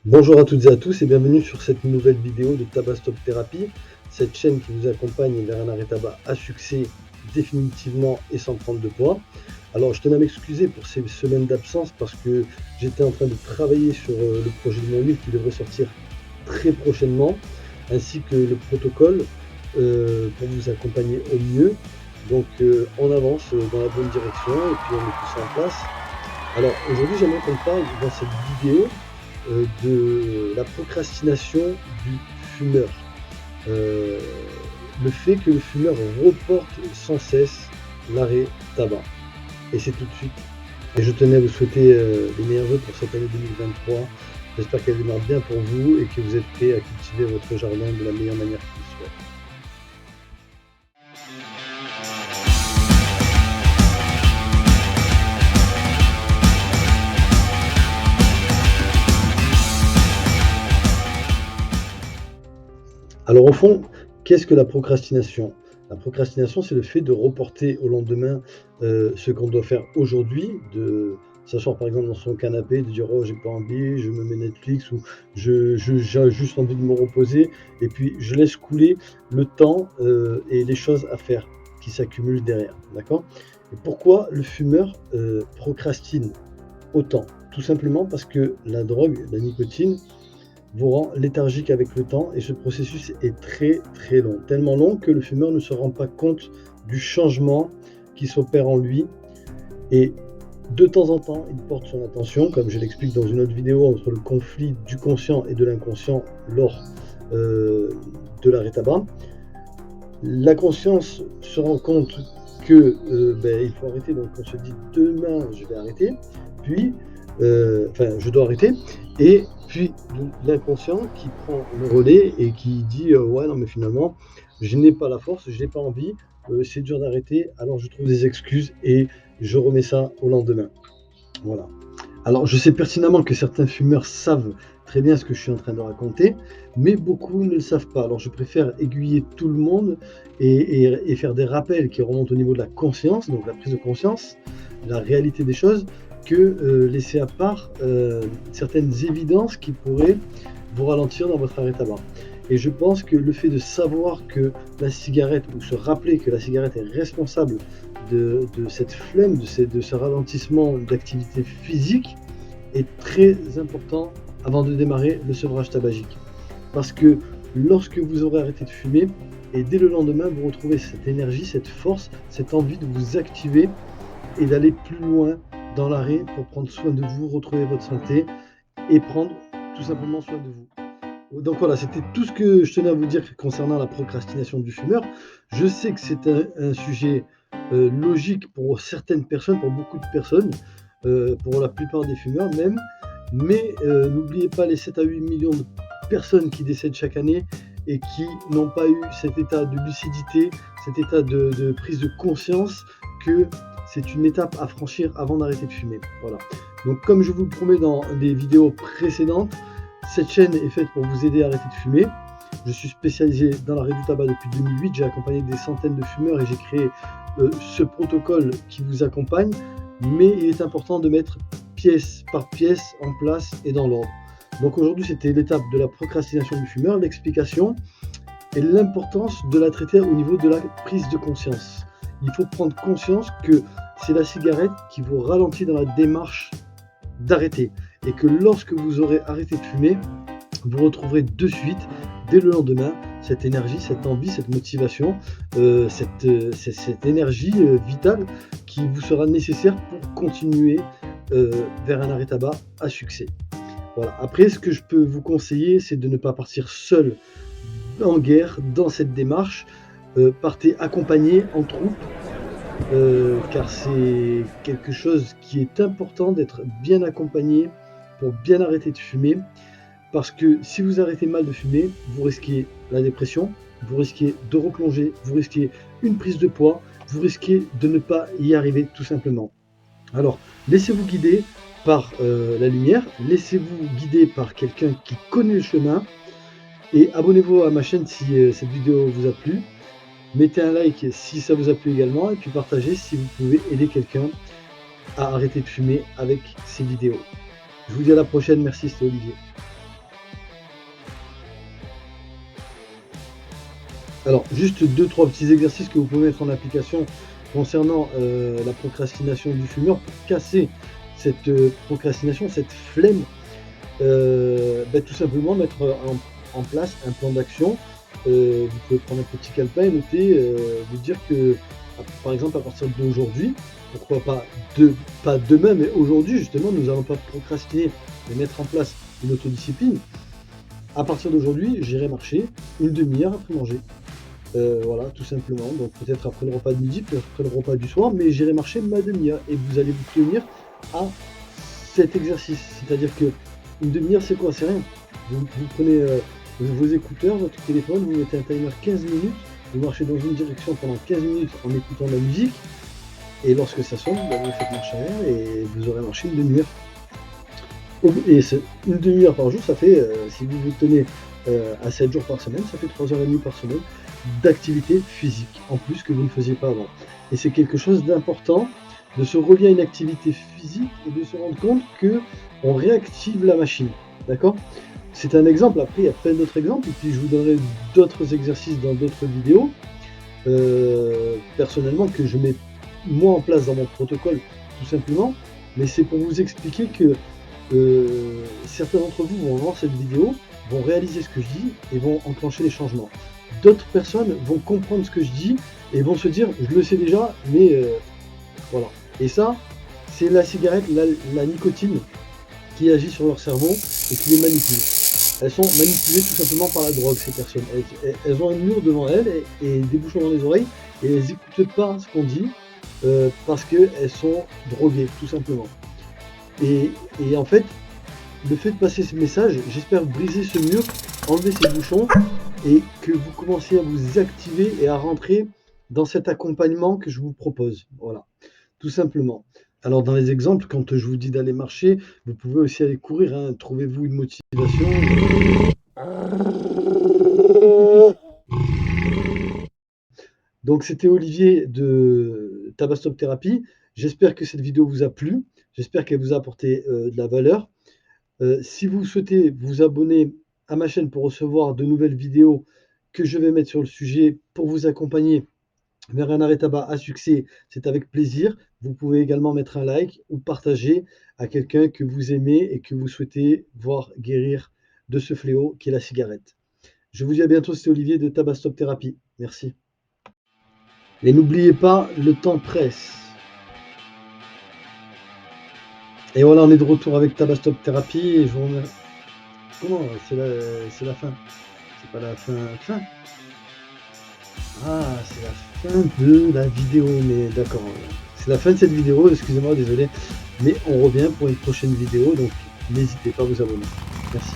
Bonjour à toutes et à tous et bienvenue sur cette nouvelle vidéo de Tabac Stop Therapy, cette chaîne qui vous accompagne vers un arrêt tabac à succès définitivement et sans prendre de poids. Alors je tenais à m'excuser pour ces semaines d'absence parce que j'étais en train de travailler sur le projet de mon livre qui devrait sortir très prochainement, ainsi que le protocole pour vous accompagner au mieux. Donc on avance dans la bonne direction et puis on met tout ça en place. Alors aujourd'hui j'aimerais qu'on parle dans cette vidéo de la procrastination du fumeur. Euh, le fait que le fumeur reporte sans cesse l'arrêt tabac. Et c'est tout de suite. Et je tenais à vous souhaiter les meilleurs vœux pour cette année 2023. J'espère qu'elle démarre bien pour vous et que vous êtes prêts à cultiver votre jardin de la meilleure manière qu'il soit. Alors au fond, qu'est-ce que la procrastination? La procrastination, c'est le fait de reporter au lendemain ce qu'on doit faire aujourd'hui, de s'asseoir par exemple dans son canapé, de dire oh j'ai pas envie, je me mets Netflix ou j'ai juste envie de me reposer et puis je laisse couler le temps et les choses à faire qui s'accumulent derrière, d'accord? Et pourquoi le fumeur procrastine autant? Tout simplement parce que la drogue, la nicotine, vous rend léthargique avec le temps et ce processus est très très long. Tellement long que le fumeur ne se rend pas compte du changement qui s'opère en lui et de temps en temps, il porte son attention, comme je l'explique dans une autre vidéo, entre le conflit du conscient et de l'inconscient lors de l'arrêt tabac. La conscience se rend compte que il faut arrêter, donc on se dit demain je vais arrêter, puis je dois arrêter, et puis l'inconscient qui prend le relais et qui dit ouais non mais finalement je n'ai pas la force, je n'ai pas envie, c'est dur d'arrêter, alors je trouve des excuses et je remets ça au lendemain. Voilà. Alors, je sais pertinemment que certains fumeurs savent très bien ce que je suis en train de raconter, mais beaucoup ne le savent pas. Alors, je préfère aiguiller tout le monde et faire des rappels qui remontent au niveau de la conscience, donc la prise de conscience, la réalité des choses, que laisser à part certaines évidences qui pourraient vous ralentir dans votre arrêt tabac. Et je pense que le fait de savoir que la cigarette, ou se rappeler que la cigarette est responsable de cette flemme, de ce ralentissement d'activité physique, est très important avant de démarrer le sevrage tabagique. Parce que lorsque vous aurez arrêté de fumer, et dès le lendemain, vous retrouvez cette énergie, cette force, cette envie de vous activer et d'aller plus loin dans l'arrêt pour prendre soin de vous, retrouver votre santé et prendre tout simplement soin de vous. Donc voilà, c'était tout ce que je tenais à vous dire concernant la procrastination du fumeur. Je sais que c'est un sujet logique pour certaines personnes, pour beaucoup de personnes, pour la plupart des fumeurs même, mais n'oubliez pas les 7 à 8 millions de personnes qui décèdent chaque année et qui n'ont pas eu cet état de lucidité, cet état de prise de conscience que c'est une étape à franchir avant d'arrêter de fumer. Voilà. Donc comme je vous le promets dans des vidéos précédentes, cette chaîne est faite pour vous aider à arrêter de fumer. Je suis spécialisé dans l'arrêt du tabac depuis 2008. J'ai accompagné des centaines de fumeurs et j'ai créé ce protocole qui vous accompagne. Mais il est important de mettre pièce par pièce en place et dans l'ordre. Donc aujourd'hui, c'était l'étape de la procrastination du fumeur, l'explication et l'importance de la traiter au niveau de la prise de conscience. Il faut prendre conscience que c'est la cigarette qui vous ralentit dans la démarche d'arrêter et que lorsque vous aurez arrêté de fumer, vous retrouverez de suite, dès le lendemain, cette énergie, cette envie, cette motivation, cette énergie vitale qui vous sera nécessaire pour continuer vers un arrêt tabac à succès. Voilà. Après, ce que je peux vous conseiller, c'est de ne pas partir seul en guerre dans cette démarche. Partez accompagné en troupe, car c'est quelque chose qui est important d'être bien accompagné pour bien arrêter de fumer, parce que si vous arrêtez mal de fumer, vous risquez la dépression, vous risquez de replonger, vous risquez une prise de poids, vous risquez de ne pas y arriver tout simplement. Alors, laissez-vous guider par la lumière, laissez-vous guider par quelqu'un qui connaît le chemin, et abonnez-vous à ma chaîne si cette vidéo vous a plu. Mettez un like si ça vous a plu également, et puis partagez si vous pouvez aider quelqu'un à arrêter de fumer avec ces vidéos. Je vous dis à la prochaine, merci, c'était Olivier. Alors, juste 2-3 petits exercices que vous pouvez mettre en application concernant la procrastination du fumeur pour casser cette procrastination, cette flemme. Tout simplement mettre en place un plan d'action. Vous pouvez prendre un petit calepin et noter, vous dire que, par exemple, à partir d'aujourd'hui, pourquoi pas demain, mais aujourd'hui, justement, nous n'allons pas procrastiner et mettre en place une autodiscipline. À partir d'aujourd'hui, j'irai marcher une demi-heure après manger. Voilà, tout simplement. Donc peut-être après le repas de midi, peut-être après le repas du soir, mais j'irai marcher ma demi-heure et vous allez vous tenir à cet exercice. C'est-à-dire que une demi-heure, c'est quoi? C'est rien. Vous prenez vos écouteurs, votre téléphone, vous mettez un timer 15 minutes, vous marchez dans une direction pendant 15 minutes en écoutant de la musique, et lorsque ça sonne, vous faites marche arrière et vous aurez marché une demi-heure. Et une demi-heure par jour, ça fait, si vous vous tenez à 7 jours par semaine, ça fait 3h30 par semaine d'activité physique, en plus que vous ne faisiez pas avant. Et c'est quelque chose d'important de se relier à une activité physique et de se rendre compte qu'on réactive la machine. D'accord? C'est un exemple, après il y a plein d'autres exemples, et puis je vous donnerai d'autres exercices dans d'autres vidéos, personnellement, que je mets moi en place dans mon protocole, tout simplement, mais c'est pour vous expliquer que certains d'entre vous vont voir cette vidéo, vont réaliser ce que je dis et vont enclencher les changements. D'autres personnes vont comprendre ce que je dis et vont se dire je le sais déjà, mais voilà. Et ça, c'est la cigarette, la nicotine qui agit sur leur cerveau et qui les manipule. Elles sont manipulées tout simplement par la drogue, ces personnes. Elles ont un mur devant elles et des bouchons dans les oreilles et elles n'écoutent pas ce qu'on dit parce qu'elles sont droguées, tout simplement. Et en fait, le fait de passer ce message, j'espère briser ce mur, enlever ces bouchons et que vous commenciez à vous activer et à rentrer dans cet accompagnement que je vous propose. Voilà, tout simplement. Alors dans les exemples, quand je vous dis d'aller marcher, vous pouvez aussi aller courir, hein. Trouvez-vous une motivation. Donc c'était Olivier de Tabastop Thérapie. J'espère que cette vidéo vous a plu. J'espère qu'elle vous a apporté de la valeur. Si vous souhaitez vous abonner à ma chaîne pour recevoir de nouvelles vidéos que je vais mettre sur le sujet pour vous accompagner vers un arrêt tabac à succès, c'est avec plaisir. Vous pouvez également mettre un like ou partager à quelqu'un que vous aimez et que vous souhaitez voir guérir de ce fléau qui est la cigarette. Je vous dis à bientôt, c'était Olivier de Tabastop Thérapie. Merci. Et n'oubliez pas, le temps presse. Et voilà, on est de retour avec Tabastop Thérapie et je vous remercie. Comment? C'est la fin. C'est pas la fin. Ah, c'est la fin de la vidéo, mais d'accord. C'est la fin de cette vidéo, excusez-moi, désolé. Mais on revient pour une prochaine vidéo, donc n'hésitez pas à vous abonner. Merci.